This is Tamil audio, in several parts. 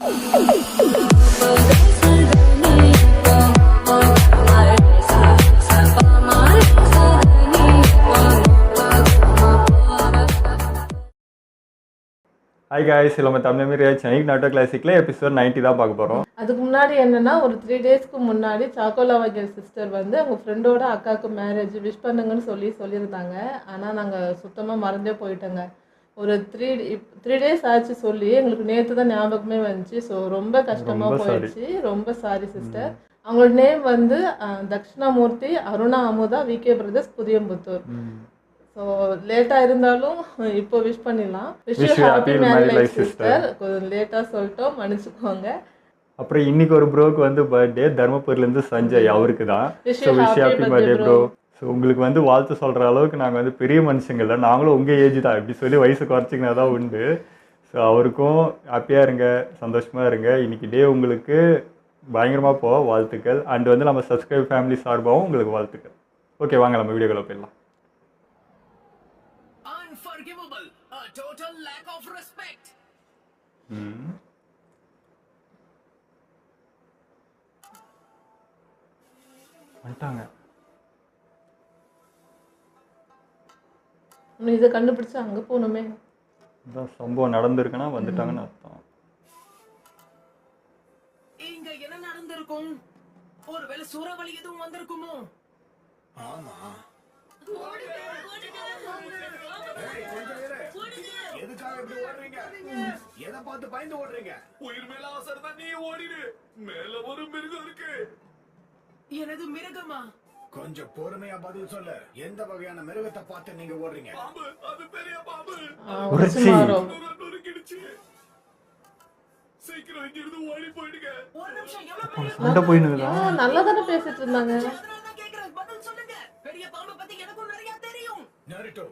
ஹாய் காய்ஸ், நம்ம தமிழ் மீறியா சென்னை நாட்டோ கிளாசிக்கில் எபிசோட் 90 தான் பார்க்க போகிறோம். அதுக்கு முன்னாடி என்னன்னா, ஒரு 3 டேஸ்க்கு முன்னாடி சாக்கோலாவகல் சிஸ்டர் வந்து அவங்க ஃப்ரெண்டோட அக்காவுக்கு மேரேஜ் விஷ் பண்ணுங்கன்னு சொல்லியிருந்தாங்க. ஆனால் நாங்கள் சுத்தமாக மறந்தே போயிட்டோங்க. ஒரு 3 டேஸ் ஆச்சு சொல்லி எங்களுக்கு நேற்று தான் ஞாபகமே வந்துச்சு. ஸோ ரொம்ப கஷ்டமாக போயிடுச்சு. ரொம்ப சாரி சிஸ்டர். அவங்களோட நேம் வந்து Dakshinamurthy, Aruna Amudha, VK brothers, Puthiyamputhur. So லேட்டாக இருந்தாலும் இப்போ விஷ் பண்ணிடலாம். Wish you happy married life sister. கொஞ்சம் லேட்டாக சொல்லிட்டோம், மன்னிச்சுக்கோங்க. அப்புறம் இன்னைக்கு ஒரு ப்ரோக்கு வந்து பர்த்டே, தர்மபுரிலேருந்து சஞ்சய், அவருக்கு தான். So wish happy birthday bro. So உங்களுக்கு வந்து வாழ்த்து சொல்கிற அளவுக்கு நாங்கள் வந்து பெரிய மனுஷங்க இல்லை, நாங்களும் உங்கள் ஏஜ் தான். இப்படி சொல்லி வயசு குறைச்சிக்கினா தான் உண்டு. ஸோ அவருக்கும் ஹாப்பியாக இருங்க, சந்தோஷமாக இருங்க. இன்னைக்கு டே உங்களுக்கு பயங்கரமாக வாழ்த்துக்கள். அண்ட் வந்து நம்ம சப்ஸ்கிரைப் ஃபேமிலி சார்பாகவும் உங்களுக்கு வாழ்த்துக்கள். ஓகே, வாங்க நம்ம வீடியோக்குள்ள போயிடலாம். Unforgivable, a total lack of respect. வந்துட்டாங்க. இதை கண்டுபிடிச்சு அங்கே போகணுமே. இதான் சம்பவம் நடந்திருக்குன்னா வந்துட்டாங்கன்னு அர்த்தம். இங்க என்ன நடந்திருக்கும்? ஒருவேளை சூறாவளி எதுவும் வந்திருக்குமோ? ஆமா. எதுக்காக இப்படி ஓடுறீங்க? எதை பார்த்து பயந்து ஓடுறீங்க? உயிர் மேல ஆசை தான், நீ ஓடிடு. மேல ஒரு மிருகம் இருக்கு. எனது மிருகமா? கொஞ்சம் பொறுமையா பதில் சொல்லு. எந்த வகையான மிருகத்தை பார்த்து நீங்க ஓடுறீங்க? பாம்பு, அது பெரிய பாம்பு. சீக்கிரம் இங்க இருந்து ஓடி போயிடுங்க. ஒரு நிமிஷம், சண்டை போயிடுங்களா? நல்லா தானே பேசிட்டு இருந்தாங்க. பதில் சொல்லுங்க. பெரிய பாம்பை பத்தி எனக்கும் நிறைய தெரியும். நருட்டோ,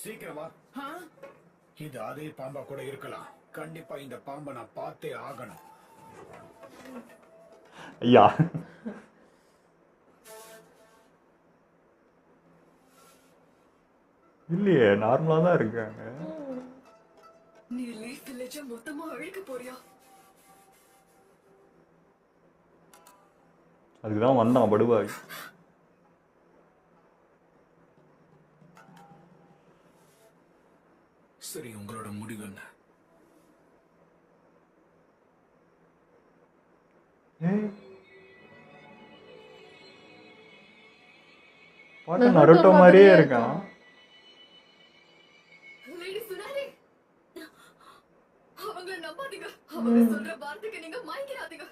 சீக்கிரம் வா. இது அதே பாம்பா கூட இருக்கலாம். கண்டிப்பா இந்த பாம்பை நான் பார்த்தே ஆகணும். ஐயா, இல்லையே, நார்மலா தான் இருக்காங்க. நீ லீஃப் வில்லேஜ மொத்தமா அழிக்க போறியா? அதுக்குதான் வந்தான் படுவாய். சரி, உங்களோட முடிவு என்ன? பார்க்க நருட்டோ மாதிரியே இருக்கான். லேடி சுனாரி, அவங்கள நம்பாதீங்க. அவங்க சொல்ற வார்த்தைக்கு நீங்க மயங்கிறாதீங்க.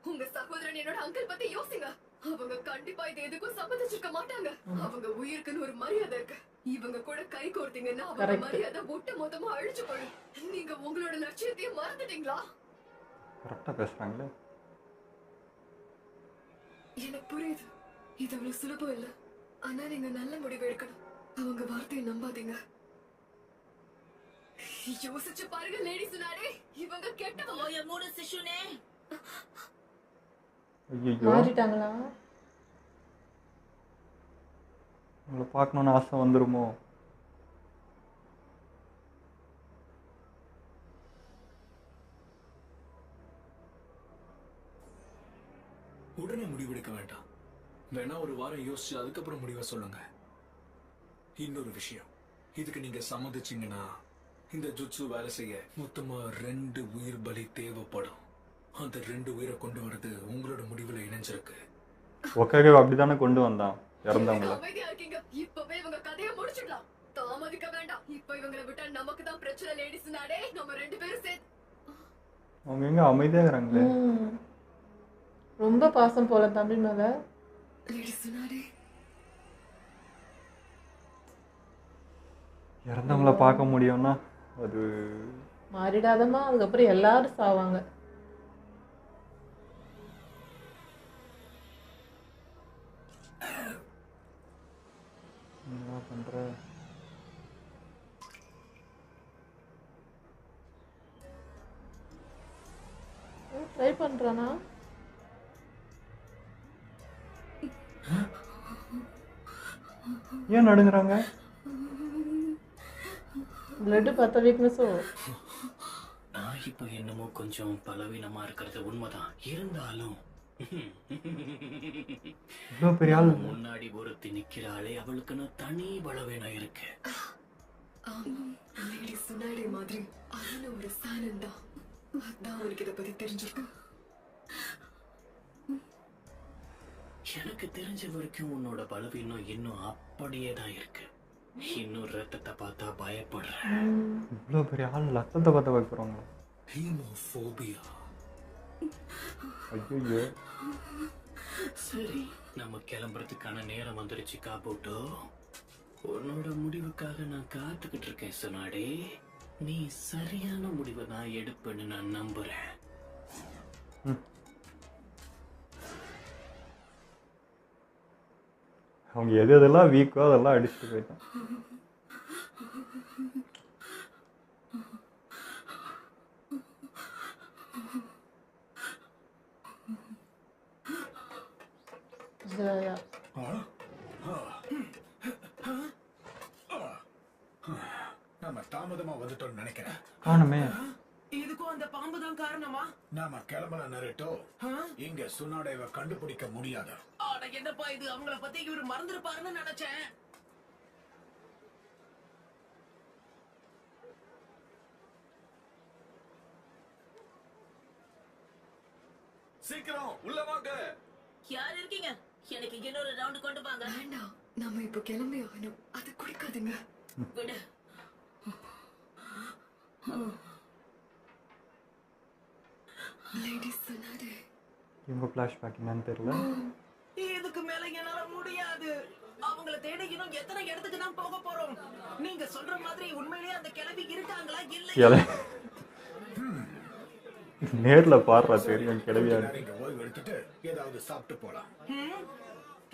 உங்க சகோதரன் என்னோட அங்கிள் பத்தி யோசிங்க. அவங்க கண்டிப்பா இது எதுக்கும் சம்மதிச்சிருக்க மாட்டாங்க. அவங்க உயிருக்குன்னு ஒரு மரியாதை இருக்கு. இவங்க கூட கை கோர்த்தீங்கன்னா அவங்க மரியாதை ஒட்டு மொத்தமா அழிச்சு போயிடும். நீங்க உங்களோட லட்சியத்தையும் மறந்துட்டீங்களா? கரெக்டா பேசுறாங்களே. எனக்கு புரியுது, இது அவ்வளவு சுலபம் இல்ல. ஆனா நீங்க நல்ல முடிவு எடுக்கணும். அவங்க வார்த்தையை நம்பாதீங்க. யோசிச்சு பாருங்க லேடி சுனாரே, இவங்க கெட்டவங்க. மூணு சிசுனே மாறிட்டாங்களா? உங்களை பார்க்கணுன்னு ஆசை வந்துருமோ? உடனே முடிவெடுக்க வேண்டாம். வேணா ஒரு வாரம் யோசிச்சு அதுக்கப்புறம் முடிவை சொல்லுங்க. இன்னொரு விஷயம், இதுக்கு நீங்க சம்மதிச்சீங்கன்னா இந்த ஜுட்சு வேலை செய்ய மொத்தமா 2 உயிர் பலி தேவைப்படும். அந்த 2 உயிரை கொண்டு வரது உங்களோட முடிவுல இணைஞ்சிருக்கு. ஒக்காகவே அப்படித்தானே கொண்டு வந்தான் இறந்தவங்கள. அமைதியா இருக்கீங்க. இப்பவே இவங்க கதையை முடிச்சிடலாம். தாமதிக்க வேண்டாம். இப்ப இவங்களை விட்டா நமக்கு தான் பிரச்சனை லேடி சுனாரே. நம்ம 2 பேரும் சேர்த்து. அவங்க எங்க அமைதியா இருக்காங்களே. ரொம்ப பாசம் போல தம்பி மேல. லேடி சுனாரே, இறந்தவங்கள பார்க்க முடியும்னா அது மாறிடாதமா. அதுக்கப்புறம் எல்லாரும் சாவாங்க. என்ன பண்ற? ட்ரை பண்றானா? ஏன் நடுங்குறாங்க? பிளட் பத்த வீக்னஸோ? நான் இப்போ என்னமோ கொஞ்சம் பலவீனமா இருக்கிறது உண்மைதான். இருந்தாலும் இவ்வளோ பெரிய ஆள். முன்னாடி ஒருத்தி நிக்கிறாளே, அவளுக்குன்னு தனி பலவீனம் இருக்கு. லேடி சுனாடே மாதிரி அவனும் ஒரு சாணம் தான். அதான் அவனுக்கு இதை பத்தி தெரிஞ்சிருக்கும். எனக்கு தெரிஞ்ச வரைக்கும் உன்னோட பலவீனம் இன்னும் அப்படியே தான் இருக்கு. இன்னும் ரத்தத்தை பார்த்தா பயப்படுறேன். இவ்வளோ பெரிய ஆள் ரத்தத்தை பார்த்து பயப்படுறாங்களா? ஹீமோஃபோபியா. ஐயோ. சரி, நம்ம கிளம்புறதுக்கான நேரம் வந்துருச்சு காபோட்டோ. உன்னோட முடிவுக்காக நான் காத்துக்கிட்டு இருக்கேன் சுனாடே. நீ சரியான முடிவை தான் எடுப்பேன்னு நான் நம்புறேன். அவங்க எது எதெல்லாம் வீக்கோ அதெல்லாம் அடிச்சுட்டு போயிட்டான். ஜெயா. நம்ம தாமதமா வந்துட்டோம்னு நினைக்கிறேன். காணுமே. இதுக்கும் அந்த பாம்பு தான் காரணமா? நாம கிளம்பலாம் நருட்டோ. இங்க சுனாடேவை கண்டுபிடிக்க முடியாது. ஆட என்னப்பா இது, அவங்கள பத்தி இவரு மறந்துருப்பாருன்னு நினைச்சேன். சீக்கிரம் உள்ள வாங்க. யார் இருக்கீங்க? எனக்கு இன்னொரு ரவுண்ட் கொண்டு வாங்க. வேண்டாம், நம்ம இப்ப கிளம்பி ஆகணும். அது குடிக்காதுங்க. விடு. லேடி சுனாடே. இவங்க ஃப்ளாஷ்பேக் என்னன்னு தெரியல. இதுக்கு மேல என்னால முடியாது. அவங்கள தேடி இன்னும் எத்தனை இடத்துக்கு தான் போக போறோம்? நீங்க சொல்ற மாதிரி உண்மையிலேயே அந்த கிளவி இருக்காங்களா இல்ல? நேர்ல பாடுறா தெரியும் கிளவியா. நீங்க ஓய்வு எடுத்துட்டு ஏதாவது சாப்பிட்டு போலாம்.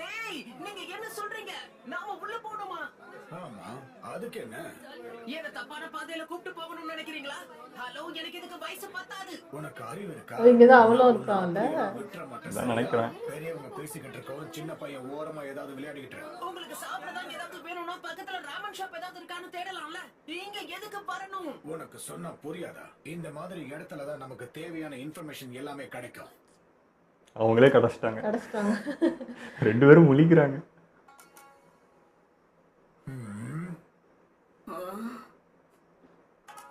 ஹேய், நீங்க என்ன சொல்றீங்க? நாம உள்ள போணுமா? ஆமா, அதுக்கு என்ன? என்ன தப்பான பாதையில கூப்பிட்டு போகணும்னு நினைக்கிறீங்களா? ஹலோ, எனக்கு இதுக்கு வயசு பத்தாது. உனக்கு அறிவு இருக்கா? இங்கதான் அவளும் இருக்கான்ல. விட்டுற மாட்டேன். அதான் நினைக்கிறேன். பெரியவங்க பேசிக்கிட்டு இருக்கோம், சின்ன பையன் ஓரமா ஏதாவது விளையாடிக்கிட்டு இருக்கு. உங்களுக்கு சாப்பிடதான் ஏதாவது வேணும்னா பக்கத்துல ராமன் ஷாப் ஏதாவது இருக்கான்னு தேடலாம்ல. நீங்க எதுக்கு வரணும்? உனக்கு சொன்னா புரியாதா? இந்த மாதிரி இடத்துல தான் நமக்கு தேவையான இன்ஃபர்மேஷன் எல்லாமே கிடைக்கும். அவங்களே கடைச்சிட்டாங்க. கிடைச்சிட்டாங்க. 2 பேரும் முழிக்கிறாங்க.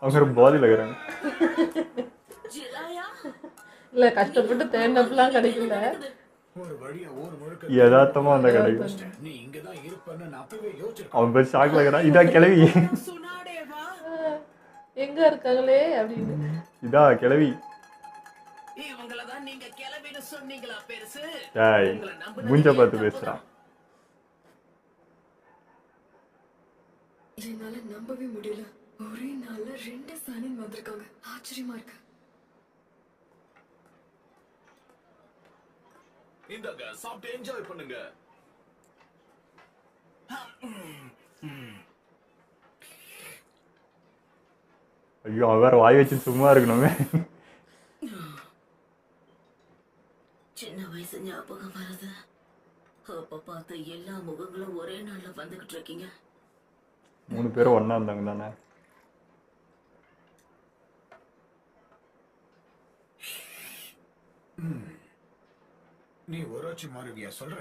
அவங்க ஒரு பாதியில் இருக்கிறாங்க. ஜிலாயா, இல்ல கஷ்டப்பட்டு தேடினப்பெல்லாம் கிடைக்கல. ஒரு வழியா ஊர் முழுக்க யதார்த்தமா அந்த கிடைக்கும். நீ இங்கதான் இருப்பேன்னு நான் அப்பவே யோசிச்சிருக்கேன். அவன் பேர் ஷாக்ல இருக்கிறான். இதான் கிளவி. சுனாடேவா? எங்க இருக்காங்களே அப்படின்னு. இதா கிளவி. இவங்களதான் நீங்க கிளவின்னு சொன்னீங்களா பெருசு? டேய், மூஞ்ச பார்த்து பேசுறான். என்னால நம்பவே முடியல. ஒரே நாள்ல 2 சாணன் வந்திருக்காங்க. ஆச்சரியமா இருக்கு. இந்தாங்க, சாப்பிட்டு என்ஜாய் பண்ணுங்க. ஐயோ, அவன் வேற வாய் வச்சு சும்மா இருக்கணுமே. சின்ன வயசு ஞாபகம் வருது. அப்ப பார்த்த எல்லா முகங்களும் ஒரே நாள்ல வந்துகிட்டு இருக்கீங்க. 3 பேரும் ஒண்ணா இருந்தாங்க தானே. நீ ஒராச்சி மாறுவியா சொல்ற?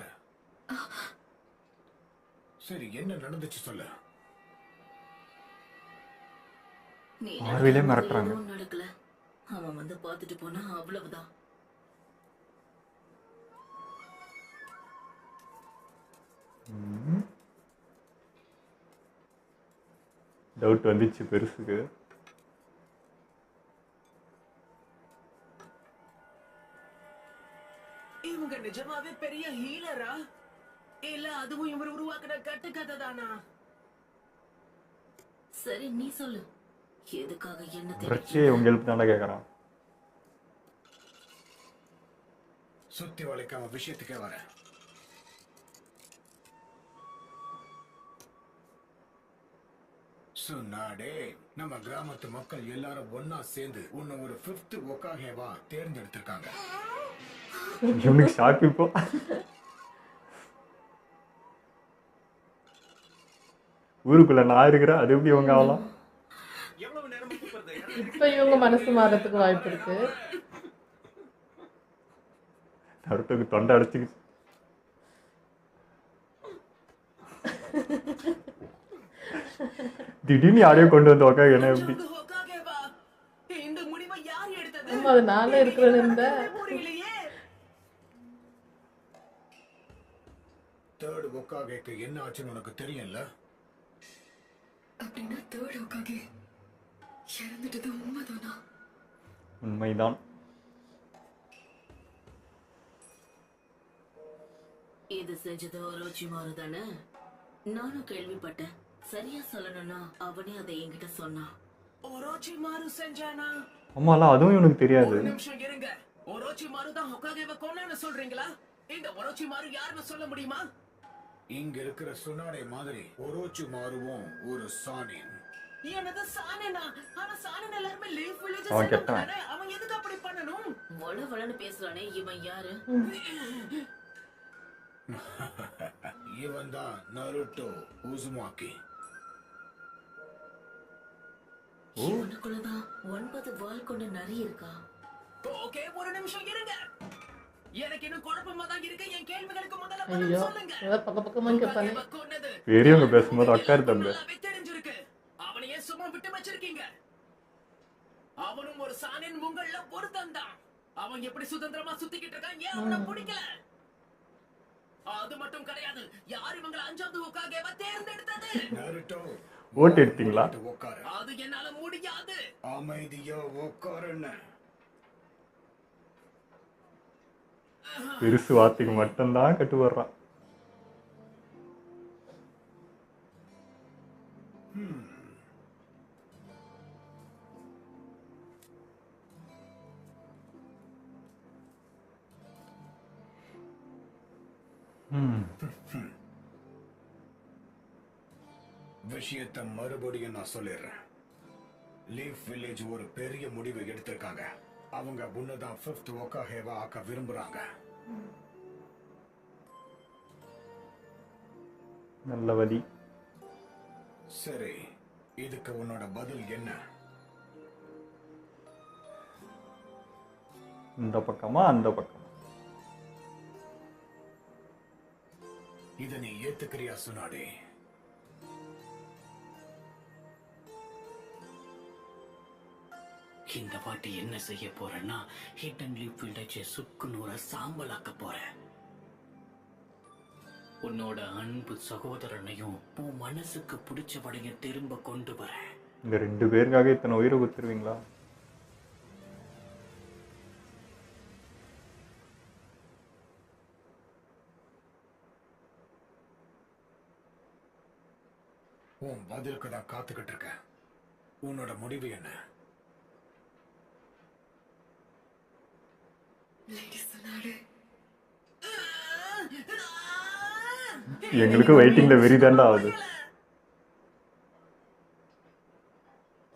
சரி, என்ன நடந்துச்சு சொல்ல. நீ பார்வையிலே மிரட்டுறாங்க. எதுவும் நடக்கல. அவன் வந்து பார்த்துட்டு போனா அவ்வளவுதான். டவுட் வந்துச்சு பெருசுக்கு. இவங்க நிஜமாவே பெரிய ஹீலரா? இல்ல அதுவும் இவர் உருவாக்குற கட்டுக்கதை தானா? சரி, நீ சொல்லு. எதுக்காக என்ன பிரச்சே உங்க ஹெல்ப் தானே கேட்கறான். சுத்தி வளைக்காம விஷயத்துக்கே வர. சுனாடே, நம்ம கிராமத்து மக்கள் எல்லாரும் ஒன்னா சேர்ந்து உன்னை ஒரு 5th ஒகாகேவா தேர்ந்தெடுத்திருக்காங்க. இவனுக்கு ஷாக் இப்போ. ஊருக்குள்ள நான் இருக்கிறேன், அது எப்படி இவங்க ஆகலாம்? எவ்வளவு நேரம் கூப்பிடுறது? இப்ப இவங்க மனசு மாறதுக்கு வாய்ப்பு இருக்கு. நருட்டோக்கு தொண்டை அடைச்சிக்கிச்சு. திடீர்னு யாரையோ கொண்டு வந்து உக்காக என்ன எப்படி ஹோகாகேவா? இந்த முடிவை யார் எடுத்தது? ஆமா, அது நானே இருக்கிறேன்னு இருந்த. புரியலையே. தேர்ட் ஒக்காகேக்கு என்ன ஆச்சுன்னு உனக்கு தெரியும்ல? அப்படின்னா தேர்ட் ஓகாகே இறந்துட்டது உண்மைதானா? உண்மைதான். இது செஞ்சது ரோச்சிமாரு தானே? நானும் கேள்விப்பட்டேன். சரியா சொல்லணும்னா அவனே அதை என்கிட்ட சொன்னான். ஒரோச்சிமாரு செஞ்சானா? ஆமால, அதுவும் இவனுக்கு தெரியாது. ஒரு நிமிஷம் இருங்க. ஒரோச்சிமாரு தான் ஹோகாகேவை கொன்னான்னு சொல்றீங்களா? இந்த ஒரோச்சிமாரு யாருன்னு சொல்ல முடியுமா? இங்க இருக்கிற சுனாடே மாதிரி ஒரோச்சிமாருவும் ஒரு சானின். என்னது சானேனா? ஆனா சானன் எல்லாருமே லீஃப் வில்லேஜ் அவன் சேர்ந்தவங்க கெட்டான். தானே? அவன் எதுக்கு அப்படி பண்ணணும்? வளவளன்னு பேசுறானே இவன் யாரு? இவன் தான் நருட்டோ உசுமாக்கி. இவனுக்குள்ளதான் 9 வால் கொண்ட நரி இருக்கா? ஓகே, ஒரு நிமிஷம் இருங்க. எனக்கு இன்னும் குழப்பமா தான் இருக்கு. என் கேள்விகளுக்கு முதல்ல ஐயோ, பதில் சொல்லுங்க. ஏதாவது பக்க பக்கமா கேட்பானே. ஹோகாகேவை கொன்னது பெரியவங்க பேசும்போது உட்காரு தம்பி. நல்லாவே தெரிஞ்சிருக்கு. அவனை ஏன் சும்மா விட்டு வச்சிருக்கீங்க? அவனும் ஒரு சானின் உங்கள ஒருத்தன் தான். அவன் எப்படி சுதந்திரமா சுத்திக்கிட்டு இருக்கான்? ஏன் அவனை பிடிக்கல? அது மட்டும் கிடையாது. யார் இவங்களை 5வது ஹோகாகேவை தேர்ந்தெடுத்தது? நருட்டோ ஓட்டு எடுத்தீங்களா? உட்காரு. அது என்னால முடியாது. அமைதியா உட்காருன்னு. பெருசு வார்த்தைக்கு மட்டும்தான் கட்டு வர்றான். விஷயத்தை மறுபடியும் நான் சொல்லிடுறேன். லீஃப் வில்லேஜ் ஒரு பெரிய முடிவை எடுத்திருக்காங்க. அவங்க உன்னதான் 5th ஒகாகேவா ஆக்க விரும்புறாங்க. நல்ல வழி. சரி, இதுக்கு உன்னோட பதில் என்ன? இந்த பக்கமா அந்த பக்கம்? இதை நீ ஏத்துக்கிறியா சுனாடே? இந்த வாட்டி என்ன செய்ய போறேன்னா ஹிடன் லீஃப் வில்லேஜை சுக்குநூற சாம்பலாக்க போறேன். உன்னோட அன்பு சகோதரனையும் உன் மனசுக்கு பிடிச்சவனையும் திரும்ப கொண்டு வரேன். இந்த 2 பேருக்காக இத்தனை உயிரை கொடுத்துருவீங்களா? உன் பதிலுக்கு தான் காத்துக்கிட்டு இருக்கேன். உன்னோட முடிவு என்ன? லேடி சொன்னாரு. எங்களுக்கு வெயிட்டிங்ல வெறிதாண்டா ஆகுது.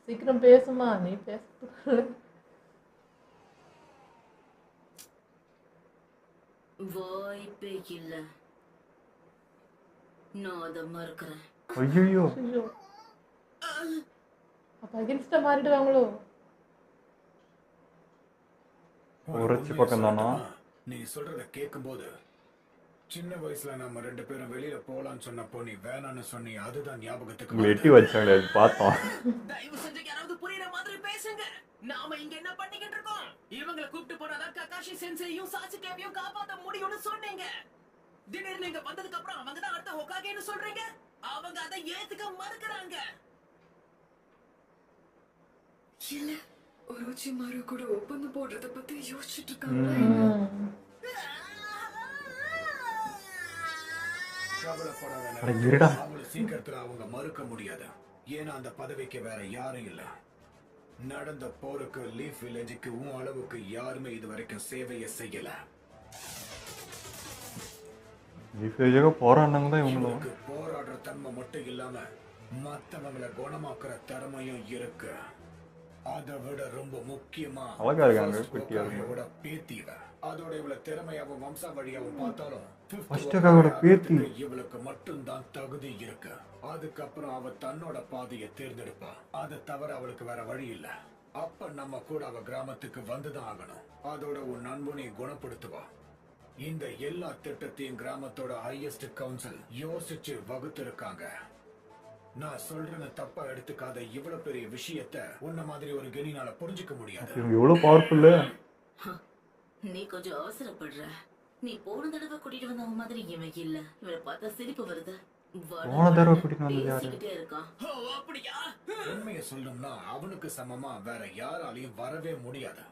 சீக்கிரம் பேசுமா, நீ பேச. வாய்ப்பே இல்ல. நான் அதை மறுக்கிறேன். ஐயோ, ஐயோ, அப்ப அகென்ஸ்டா மாறிடுவாங்களோ? உரைச்சி பக்கம் தானா? நீ சொல்றத கேட்கும்போது சின்ன வயசுல நம்ம 2 பேரும் வெளியில போலான்னு சொன்னப்போ நீ வேணான்னு சொன்னி, அதுதான் ஞாபகத்துக்கு உங்களை வருது. எட்டி வச்சாங்களே, அது பார்த்தோம். தயவு செஞ்சு யாராவது புரியுற மாதிரி பேசுங்க. நாம இங்க என்ன பண்ணிக்கிட்டு இருக்கோம்? இவங்களை கூப்பிட்டு போனாதான் ககாஷி சென்சேயும் சாசுகேவையும் காப்பாத்த முடியும்னு சொன்னீங்க. திடீர்னு இங்க வந்ததுக்கு அப்புறம் அவங்க தான் அடுத்த ஹோகாகேன்னு சொல்றீங்க. அவங்க அதை ஏத்துக்க மறுக்கறாங்க. இல்ல, ஒரோச்சிமாரு கூட ஒப்பந்தம் போடுறத பத்தி யோசிச்சுட்டு இருக்காங்க. கவலைப்படாத அட நரேஷ். இருடா. அவங்கள சீக்கிரத்துல அவங்க மறுக்க முடியாது. ஏன்னா அந்த பதவிக்கு வேற யாரும் இல்ல. நடந்த போருக்கு லீஃப் வில்லேஜுக்கு உன் அளவுக்கு யாருமே இது வரைக்கும் சேவையை செய்யல. விசேஷமாக போராடினவங்க தான் இவங்களும். இவங்களுக்கு போராடுற தன்மை மட்டும் இல்லாம மத்தவங்களை குணமாக்குற திறமையும் இருக்கு. அதை விட ரொம்ப முக்கியமா அழகா இருக்காங்க, first குட்டியா ஹோகாகேவோட பேத்திவ. அதோட இவள திறமையாவும் வம்சாவழியாவும் பார்த்தாலும் fifth First ஹோகாகேவோட பேத்தி. ஹோகாகே இவளுக்கு மட்டும்தான் தகுதி இருக்கு. அதுக்கப்புறம் அவ தன்னோட பாதையை தேர்ந்தெடுப்பா. அதை தவிர அவளுக்கு வேற வழி இல்ல. அப்ப நம்ம கூட அவ கிராமத்துக்கு வந்துதான் ஆகணும். அதோட உன் நண்பனை குணப்படுத்துவா. இந்த எல்லா திட்டத்தையும் கிராமத்தோட ஹையஸ்ட் கவுன்சில் யோசிச்சு வகுத்திருக்காங்க. நான் சொல்றேன்னு தப்பா எடுத்துக்காத. இவ்வளவு பெரிய விஷயத்த உன்ன மாதிரி ஒரு கெனினால புரிஞ்சுக்க முடியாது. இவங்க எவ்வளவு பவர்ஃபுல்லு. நீ கொஞ்சம் அவசரப்படுற. நீ போன தடவை கூட்டிட்டு வந்தவன் மாதிரி இவன் இல்ல. இவனை பார்த்தா சிரிப்பு வருது. போன தடவை கூட்டிட்டு வந்தது யாரு? பேசிக்கிட்டே இருக்கான். ஓ அப்படியா? உண்மையை சொல்லணும்னா அவனுக்கு சமமா வேற யாராலையும் வரவே முடியாது.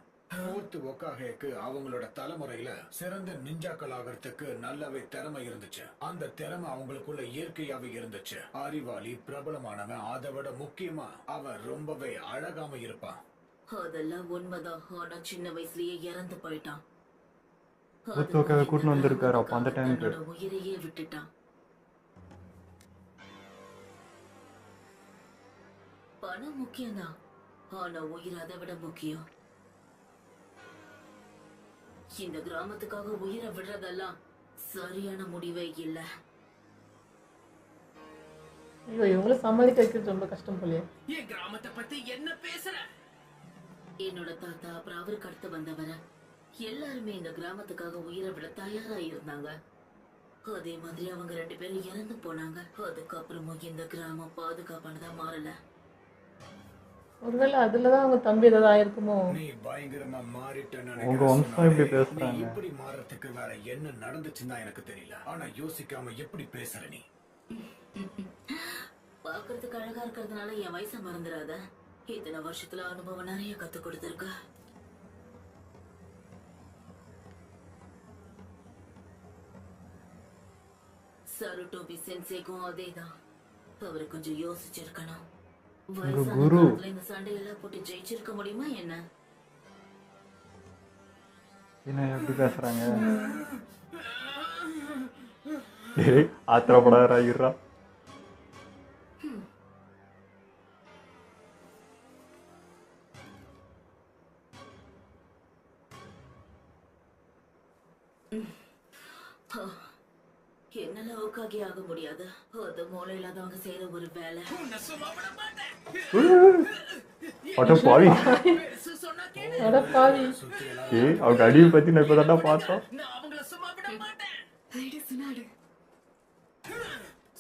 மூத்து ஒக்காகேக்கு அவங்களோட தலைமுறையில சிறந்த நிஞ்சாக்கள் ஆகிறதுக்கு நல்லாவே திறமை இருந்துச்சு. அந்த திறமை அவங்களுக்குள்ள இயற்கையாவே இருந்துச்சு. அறிவாளி, பிரபலமானவன், அதை விட முக்கியமா அவன் ரொம்பவே அழகாம இருப்பான். அதெல்லாம் உண்மைதான். ஆனா சின்ன வயசுலயே இறந்து போயிட்டான். ஒருத்தவக்காக கூட்டின்னு வந்திருக்காரு அப்ப அந்த டைமுக்கு. தன்னோட உயிரையே விட்டுட்டான். பணம் முக்கியம்தான், ஆனா உயிர் அதை விட முக்கியம். இந்த கிராமத்துக்காக உயிரை விடுறதெல்லாம் சரியான முடிவே இல்ல. ஐயோ இவங்கள சமாளிக்க வைக்கிறது ரொம்ப கஷ்டம் போலயே. என் கிராமத்தை பத்தி என்ன பேசுற? என்னோட தாத்தா அப்புறம் அவருக்கு அடுத்து வந்தவர எல்லாருமே இந்த கிராமத்துக்காக உயிரை விட தயாரா இருந்தாங்க. அதே மாதிரி அவங்க 2 பேரும் இறந்து போனாங்க. அதுக்கப்புறமும் இந்த கிராமம் பாதுகாப்பானதா மாறல. ஒருவேளை அதுலதான் அவங்க தம்பி ஏதாவது ஆயிருக்குமோ. நீ பயங்கரமா மாறிட்டேன்னு உங்க வம்சம் இப்படி பேசுறாங்க. நீ இப்படி மாறதுக்கு வேற என்ன நடந்துச்சுன்னா எனக்கு தெரியல. ஆனா யோசிக்காம எப்படி பேசுற நீ? பாக்குறதுக்கு அழகா இருக்கிறதுனால என் வயசை மறந்துடாத. இத்தனை வருஷத்துல அனுபவம் நிறைய கத்து கொடுத்திருக்க. சருட்டோபி சென்சேக்கும் அதேதான். அவரு கொஞ்சம் யோசிச்சிருக்கணும். வயசான குரு. காலத்துல இந்த சண்டையெல்லாம் போட்டு ஜெயிச்சிருக்க முடியுமா என்ன? என்ன எப்படி பேசுறாங்க? ஏய் ஆத்திரப்படாதடா இருடா. என்னால ஓக்காகி ஆக முடியாது. அது மூளை இல்லாதவங்க செய்யற ஒரு வேலை. உன்னை சும்மா விட மாட்டேன். அட பாவி. பெருசு சொன்னா கேளு. அட பாவி. ஏய் அவங்க அடியை பத்தி நான் இப்பதான்டா பார்த்தோம். நான் அவங்கள சும்மா விட மாட்டேன். ஐடி சுனாடு.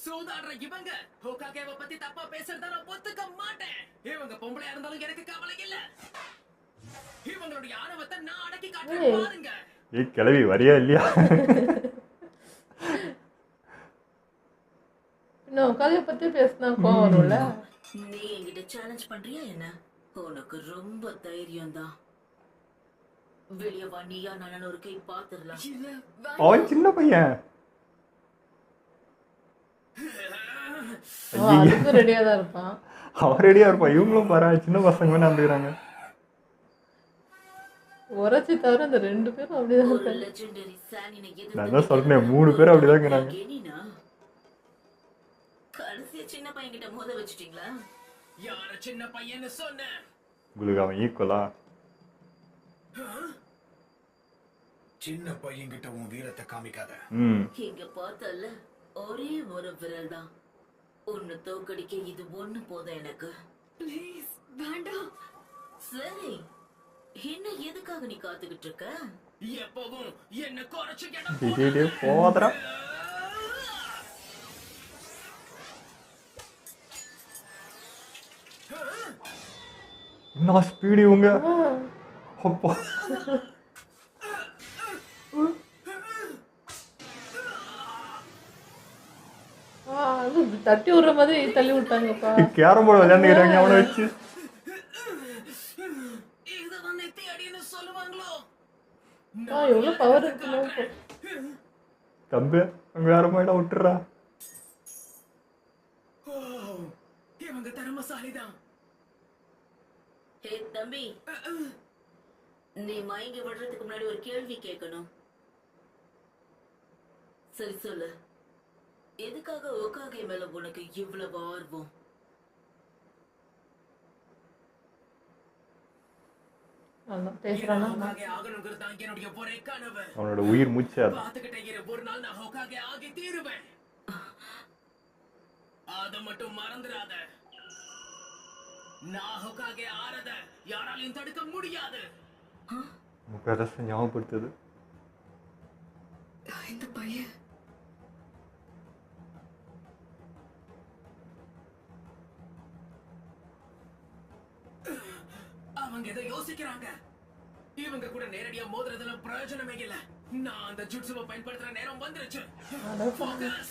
சூதாடுற இவங்க ஹோகாகேவை பத்தி தப்பா பேசுறத நான் ஒத்துக்க மாட்டேன். இவங்க பொம்பளையா இருந்தாலும் எனக்கு கவலை இல்ல. இவங்களுடைய ஆணவத்தை நான் அடக்கி காட்டுறேன் பாருங்க. ஏய் கிளவி வரியா இல்லையா? இன்னும் உட்காந்து பத்தி பேசினா கோவம் வரும்ல. நீ என்கிட்ட சேலஞ்ச் பண்றியா என்ன? உனக்கு ரொம்ப தைரியம் தான். வெளிய வா, நீயா நானும் ஒரு கை பாத்துடலாம். இல்ல அவன் சின்ன பையன். அவன் அதுக்கும் ரெடியா தான் இருப்பான். அவன் ரெடியா இருப்பான். இவங்களும் பாரு சின்ன பசங்க நம்புகிறாங்க. உரைச்சி தவிர இந்த 2 பேரும் அப்படிதான் ஒரு இருக்காங்க. லெஜெண்டரி சானினை நான் தான் சொல்றேன் 3 பேரும் அப்படிதாங்கிறாங்க. கெனினா கடைசியா சின்ன பையன் கிட்ட மோத வச்சிட்டீங்களா? யார சின்ன பையன்னு சொன்ன? உங்களுக்கு அவன் ஈக்குவலா? சின்ன பையன்கிட்ட உன் வீரத்தை காமிக்காத. இங்க பார்த்தல ஒரே ஒரு விரல் தான். ஒன்னு தோக்கடிக்க இது ஒண்ணு போதும் எனக்கு. ப்ளீஸ் வேண்டாம். சரி, இன்னும் எதுக்காக நீ காத்துக்கிட்டு இருக்க? எப்பவும் என்ன குறைச்சு டேய் போதடா. என்ன ஸ்பீடு இவங்க. அப்பா அது தட்டி விடுற மாதிரி தள்ளி விட்டாங்கப்பா. கேரம் போர்டு விளையாண்டுக்கிறாங்க அவனை வச்சு. இது வந்து தேடின்னு சொல்லுவாங்களோ? எவ்வளவு பவர் இருக்குல்ல. தம்பி அங்க வேற மாதிரி விட்டுறா. இவங்க திறமசாலிதான். ஹே தம்பி, நீ மயங்கி விடுறதுக்கு முன்னாடி ஒரு கேள்வி கேட்கணும். சரி சொல்லு, எதுக்காக ஓகாகே மேல உனக்கு இவ்வளவு ஆர்வம்? பேசுறானா? ஹோகாகே ஆகணுங்கிறது தான் என்னுடைய ஒரே கனவு. அவனோட உயிர் மூச்சு அது. பார்த்துக்கிட்டே இரு, ஒரு நாள் நான் ஹோகாகே ஆகி தீருவேன். அதை மட்டும் மறந்துடாத. நான் ஹோகாகே ஆறத யாராலையும் தடுக்க முடியாது. பெருசு ஞாபகப்படுத்துது. இந்த பையன் அவங்க ஏதோ யோசிக்கிறாங்க. இவங்க கூட நேரடியா மோதுறதுல பிரயோஜனமே இல்ல. நான் அந்த ஜுட்சுவை பயன்படுத்துற நேரம் வந்துருச்சு. Focus.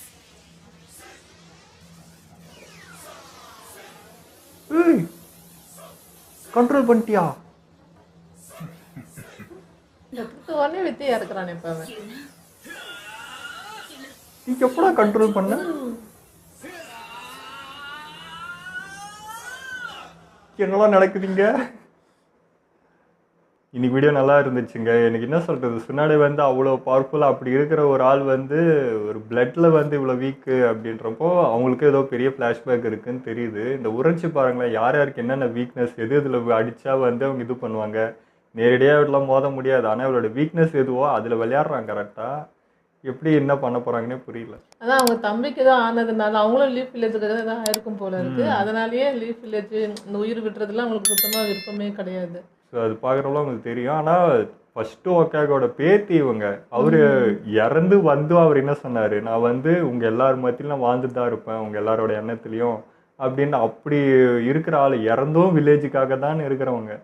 கண்ட்ரோல் பண்ணிட்டியா? எடுத்து உடனே வித்தியா இருக்கிறானே இப்ப அவன். நீ எப்படா கண்ட்ரோல் பண்ண? என்னெல்லாம் நடக்குதுங்க? இன்னைக்கு வீடியோ நல்லா இருந்துச்சுங்க. எனக்கு என்ன சொல்றது, சுனாடே வந்து அவ்வளோ பவர்ஃபுல்லாக அப்படி இருக்கிற ஒரு ஆள் வந்து ஒரு பிளட்ல வந்து இவ்வளோ வீக்கு அப்படின்றப்போ அவங்களுக்கு ஏதோ பெரிய ஃப்ளாஷ்பேக் இருக்குன்னு தெரியுது. இந்த உரைச்சி பாருங்களேன், யார் யாருக்கு என்னென்ன வீக்னஸ், எது இதில் அடித்தா வந்து அவங்க இது பண்ணுவாங்க. நேரடியாக இதெல்லாம் மோத முடியாது, ஆனால் அவளோட வீக்னஸ் எதுவோ அதில் விளையாடுறாங்க கரெக்டாக. எப்படி என்ன பண்ண போகிறாங்கன்னே புரியல. அதான் அவங்க தம்பிக்கு தான் ஆனதுனால அவங்களும் லீஃப் வில்லேஜுக்கு தான் ஆயிருக்கும் போல இருக்கு. அதனாலேயே லீஃப் வில்லேஜ் இந்த உயிர் விட்டுறதுலாம் அவங்களுக்கு சுத்தமாக விருப்பமே கிடையாது. ஸோ அது பார்க்குறவங்களும் அவங்களுக்கு தெரியும். ஆனால் ஃபஸ்ட்டு ஒக்காகோட பேத்தி இவங்க, அவர் இறந்து வந்து அவர் என்ன சொன்னார், நான் வந்து உங்கள் எல்லார் மத்தியிலும் நான் வாழ்ந்துட்டு தான் இருப்பேன் உங்கள் எல்லாரோட எண்ணத்துலையும் அப்படின்னு. அப்படி இருக்கிற ஆள் இறந்தும் வில்லேஜுக்காக தான் இருக்கிறவங்க.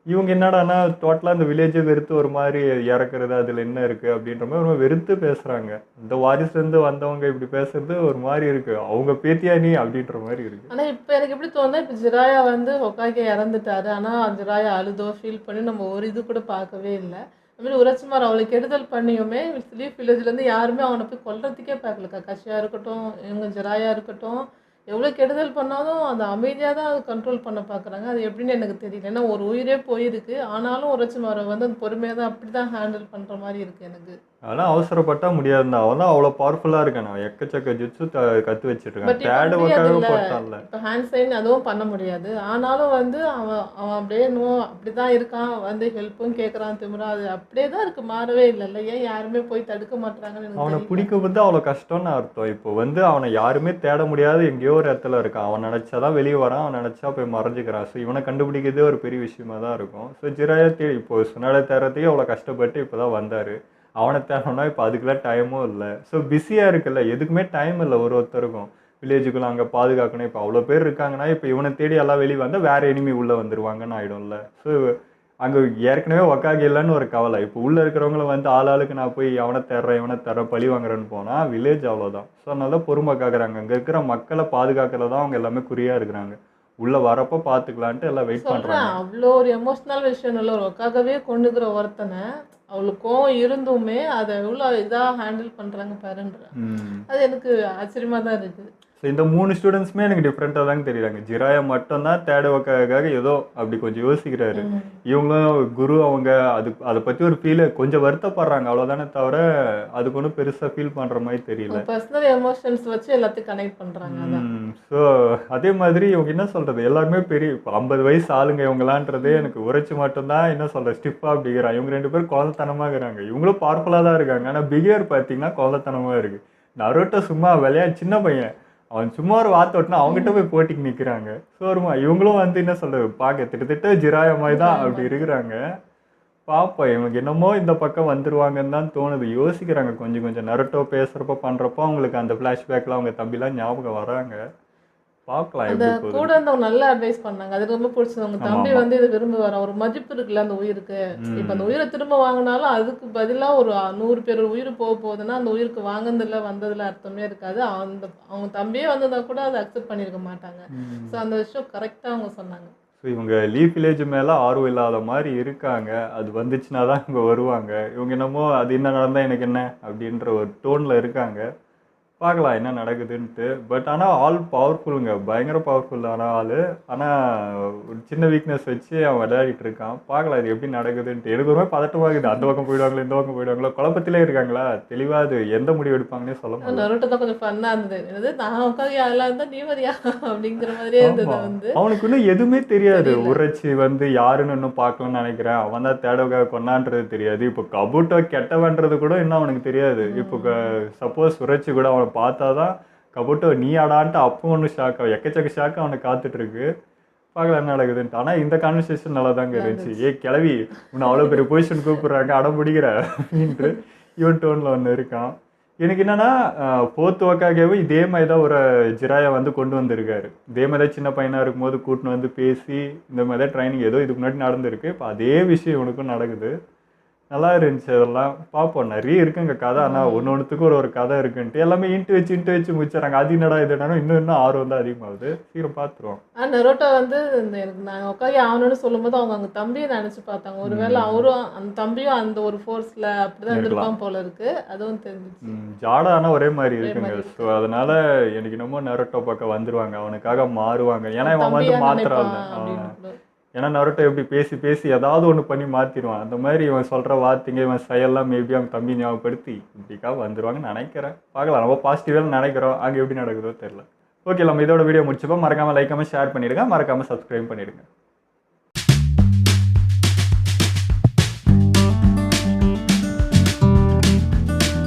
இவங்க என்னடானா டோட்டலாக இந்த வில்லேஜை வெறுத்து ஒரு மாதிரி இறக்குறது, அதில் என்ன இருக்குது அப்படின்ற மாதிரி ரொம்ப வெறுத்து பேசுகிறாங்க. இந்த வாரிசுலேருந்து வந்தவங்க இப்படி பேசுறது ஒரு மாதிரி இருக்குது. அவங்க பேத்தியா நீ அப்படின்ற மாதிரி இருக்குது. ஆனால் இப்போ எனக்கு எப்படி தோணுதா, இப்போ ஜிராயா வந்து ஹொக்காகே இறந்துட்டாரு. ஆனால் ஜிராயா அழுதோ ஃபீல் பண்ணி நம்ம ஒரு இது கூட பார்க்கவே இல்லை. அதுமாதிரி உரச்சிமார் அவளுக்கு கெடுதல் பண்ணியுமே லீஃப் வில்லேஜ்லேருந்து யாருமே அவனை போய் கொல்றதுக்கே பார்க்கல. கக்காஷியா இருக்கட்டும், இவங்க ஜிராயா இருக்கட்டும், எவ்வளோ கெடுதல் பண்ணாலும் அந்த அமைதியாக தான் அது கண்ட்ரோல் பண்ண பார்க்குறாங்க. அது எப்படின்னு எனக்கு தெரியல. ஏன்னா ஒரு உயிரே போயிருக்கு, ஆனாலும் உரச்சிமாரை வந்து அந்த பொறுமையாக தான் அப்படி தான் ஹேண்டில் பண்ணுற மாதிரி இருக்குது எனக்கு. அதெல்லாம் அவசரப்பட்டா முடியாதுதான். அவன் தான் அவ்வளோ பவர்ஃபுல்லாக இருக்கான். நான் எக்கச்சக்க ஜுட்ஸு கற்று வச்சுருக்கான். தேர்டு ஒக்காக போட்டான்ல. இப்போ ஹேண்ட் சைன் அதுவும் பண்ண முடியாது. ஆனாலும் வந்து அவன் அப்படியே அப்படி தான் இருக்கான். வந்து ஹெல்ப்பும் கேட்குறான் திமிரா. அது அப்படியே தான் இருக்குது, மாறவே இல்லைல்ல. ஏன் யாருமே போய் தடுக்க மாட்டுறாங்கன்னு எனக்கு அவனை தெரியல. பிடிக்க வந்து அவ்வளோ கஷ்டம்னு அர்த்தம். இப்போ வந்து அவனை யாருமே தேட முடியாது, எங்கேயோ ஒரு இடத்துல இருக்கான். அவன் நினச்சாதான் வெளியே வரான், அவன் நினச்சா போய் மறைஞ்சிக்கிறான். ஸோ இவனை கண்டுபிடிக்கிறதே ஒரு பெரிய விஷயமா தான் இருக்கும். ஸோ ஜிராயா இப்போ சுனாடே தேடுறதுக்கே அவ்வளோ கஷ்டப்பட்டு இப்போ தான் வந்தார். அவனை தேடணும்னா இப்போ அதுக்கெல்லாம் டைமும் இல்லை. ஸோ பிஸியாக இருக்குல்ல, எதுக்குமே டைம் இல்லை ஒருத்தருக்கும். வில்லேஜுக்குள்ள அங்கே பாதுகாக்கணும். இப்போ அவ்வளோ பேர் இருக்காங்கன்னா இப்போ இவனை தேடி எல்லாம் வெளியே வந்தால் வேறு எனிமி உள்ளே வந்துடுவாங்கன்னு ஆகிடும்ல. ஸோ அங்கே ஏற்கனவே ஒக்காக இல்லைன்னு ஒரு கவலை. இப்போ உள்ளே இருக்கிறவங்கள வந்து ஆளுக்கு நான் போய் அவனை தேடுறேன் பழி வாங்குறேன்னு போனால் வில்லேஜ் அவ்வளோதான். ஸோ அதனால பொறுமை காக்குறாங்க. அங்கே இருக்கிற மக்களை பாதுகாக்கிறத தான் அவங்க எல்லாமே குறியாக இருக்கிறாங்க. உள்ளே வரப்போ பார்த்துக்கலான்ட்டு எல்லாம் வெயிட் பண்ணுறாங்க. அவ்வளோ ஒரு எமோஷ்னல் விஷயம் இல்லை. ஒரு ஒக்காகவே கொண்டுக்கிற ஒருத்தனை அவளுக்கு கோவம் இருந்துமே அதை எவ்வளோ இதாக ஹேண்டில் பண்ணுறாங்க பாருன்ற. அது எனக்கு ஆச்சரியமாக தான் இருக்குது. ஸோ இந்த 3 ஸ்டூடெண்ட்ஸுமே எனக்கு டிஃப்ரெண்ட்டாக தாங்க தெரியுறாங்க. ஜிராயா மட்டும்தான் தேர்ட் ஒக்காக ஏதோ அப்படி கொஞ்சம் யோசிக்கிறாரு. இவங்களும் குரு அவங்க அதை பற்றி ஒரு ஃபீல் கொஞ்சம் வருத்தப்படுறாங்க அவ்வளோதானே தவிர அதுக்கு ஒன்றும் பெருசாக ஃபீல் பண்ணுற மாதிரி தெரியல. பர்சனல் எமோஷன்ஸ் வச்சு எல்லாத்தையும் கனெக்ட் பண்ணுறாங்க. ஸோ அதே மாதிரி இவங்க என்ன சொல்கிறது, எல்லாருமே பெரிய இப்போ 50 வயசு ஆளுங்க இவங்களான்றதே எனக்கு உரைச்சி மட்டும்தான் என்ன சொல்கிற ஸ்டிஃபாக அப்படிங்கிறான். இவங்க 2 பேரும் குழந்தைத்தனமாக இருக்கிறாங்க. இவங்களும் பவர்ஃபுல்லாக தான் இருக்காங்க, ஆனால் பிஹேவியர் பார்த்தீங்கன்னா குழந்தைத்தனமாக இருக்குது. நருட்டோ சும்மா சின்ன பையன், அவன் சும்மா ஒரு வார்த்தை ஓட்டினா அவங்ககிட்ட போய் போட்டிக்கு நிற்கிறாங்க. ஸோ வருமா இவங்களும் வந்து என்ன சொல்கிறது பார்க்க திட்டத்திட்ட ஜிராயா மாதிரி தான் அப்படி இருக்கிறாங்க. பாப்பா இவங்க என்னமோ இந்த பக்கம் வந்துருவாங்கன்னு தான் தோணுது. யோசிக்கிறாங்க கொஞ்சம் நருட்டோ பேசுகிறப்போ பண்ணுறப்போ அவங்களுக்கு அந்த ஃப்ளாஷ்பேக்கில் அவங்க தம்பிலாம் ஞாபகம் வராங்க. பார்க்கலாம் அந்த எப்படி போகுது. கூட இருந்தவங்க நல்லா அட்வைஸ் பண்ணாங்க. அது ரொம்ப பிடிச்சது. அவங்க தம்பி வந்து இதை விரும்புவார். ஒரு மதிப்பு இருக்குல்ல அந்த உயிருக்கு. இப்போ அந்த உயிரை திரும்ப வாங்கினாலும் அதுக்கு பதிலாக ஒரு 100 பேர் உயிர் போக போகுதுன்னா அந்த உயிருக்கு வாங்கினதில்ல வந்ததில் அர்த்தமே இருக்காது. அவங்க தம்பியே வந்ததா கூட அதை அக்செப்ட் பண்ணியிருக்க மாட்டாங்க. ஸோ அந்த விஷயம் கரெக்டாக அவங்க சொன்னாங்க. ஸோ இவங்க லீஃப் வில்லேஜ் மேலே ஆர்வம் இல்லாத மாதிரி இருக்காங்க. அது வந்துச்சுன்னா தான் இவங்க வருவாங்க. இவங்க என்னமோ அது என்ன நடந்தால் எனக்கு என்ன அப்படின்ற ஒரு டோனில் இருக்காங்க. பார்க்கலாம் என்ன நடக்குதுன்ட்டு. பட் ஆனால் ஆள் பவர்ஃபுல்லுங்க, பயங்கர பவர்ஃபுல்லான ஆள். ஆனால் ஒரு சின்ன வீக்னஸ் வச்சு அவன் விளையாடிட்டு இருக்கான். பார்க்கலாம் இது எப்படி நடக்குதுன்ட்டு. எனக்கு ஒரு பதட்டமாகுது. அந்த பக்கம் போயிடுவாங்களோ இந்த பக்கம் போயிடுவாங்களோ, குழப்பத்திலே இருக்காங்களா, தெளிவாக அது எந்த முடிவு எடுப்பாங்கன்னே சொல்ல முடியாது. நருட்டோ தான் கொஞ்சம் ஃபன்னாக இருந்தது. என்னது நான் உட்காந்து யாரெல்லாம் இருந்தால் நீ வரியா அப்படிங்கிற மாதிரியே இருந்தது. வந்து அவனுக்கு இன்னும் எதுவுமே தெரியாது. உரைச்சி வந்து யாருன்னு இன்னும் பார்க்கணும்னு நினைக்கிறேன். அவன் தான் தேடவுக்காக கொண்டான்றது தெரியாது. இப்போ கபூட்டோ கெட்டவன்றது கூட இன்னும் அவனுக்கு தெரியாது. இப்போ சப்போஸ் உரைச்சி கூட அவனை பார்த்தாதான் கபூட்டோ நீ ஆடான்ட்டு அப்போ ஒன்று ஷாக், எக்கச்சக்க ஷாக்கு அவனை காத்துட்ருக்கு. பார்க்கலாம் என்ன நடக்குதுன்ட்டு. ஆனால் இந்த கான்வர்சேஷன் நல்லா தாங்க இருந்துச்சு. ஏ கிளவி உன்னை அவ்வளோ பெரிய பொசிஷன் கூப்பிட்றாங்க அடம் பிடிக்கிற அப்படின்ட்டு இவன் டோனில் ஒன்று இருக்கான். எனக்கு என்னன்னா 4th ஒக்காகவே இதே மாதிரி தான் ஒரு ஜிராயை வந்து கொண்டு வந்திருக்காரு. இதே மாதிரி தான் சின்ன பையனாக இருக்கும்போது கூட்டின்னு வந்து பேசி இந்த மாதிரி தான் ட்ரைனிங் ஏதோ இதுக்கு முன்னாடி நடந்திருக்கு. இப்போ அதே விஷயம் இவனுக்கும் நடக்குது. நல்லா இருந்துச்சு. அதெல்லாம் பார்ப்போம். நிறைய இருக்குங்க கதை. ஆனால் ஒன்றுத்துக்கும் ஒரு கதை இருக்குன்ட்டு எல்லாமே இன்ட்டு வச்சு முடிச்சிடறாங்க. அது என்னடா இது என்னன்னா இன்னும் ஆர்வம் தான் அதிகமாகுது. சீக்கிரம் பார்த்துருவோம். நெரோட்டோ வந்து எனக்கு நாங்கள் உட்காந்து ஆகணும்னு சொல்லும்போது அவங்க தம்பியை நினச்சி பார்த்தாங்க. ஒருவேளை அவரும் அந்த தம்பியும் அந்த ஒரு ஃபோர்ஸில் அப்படிதான் இருந்திருப்பான் போல இருக்கு. அதுவும் தெரிஞ்சிச்சு. ஜாடா ஆனால் ஒரே மாதிரி இருக்குங்க. ஸோ அதனால எனக்கு என்னமோ நெரோட்டோ பக்கம் வந்துருவாங்க, அவனுக்காக மாறுவாங்க. ஏன்னா இவன் வந்து மாத்துறான். ஏன்னா நருட்டோ எப்படி பேசி ஏதாவது ஒன்று பண்ணி மாற்றிடுவான். அந்த மாதிரி இவன் சொல்கிற வார்த்தைங்க இவன் செயல்லாம் மேபி அவங்க தம்பி ஞாபகப்படுத்தி இப்படிக்கா வந்துடுவாங்கன்னு நினைக்கிறேன். பார்க்கலாம். நம்ம பாசிட்டிவாக நினைக்கிறோம். அங்கே எப்படி நடக்குதோ தெரியல. ஓகே, நம்ம இதோட வீடியோ முடிச்சப்போ மறக்காமல் லைக் ஷேர் பண்ணிடுங்க, மறக்காமல் சப்ஸ்கிரைப் பண்ணிடுங்க.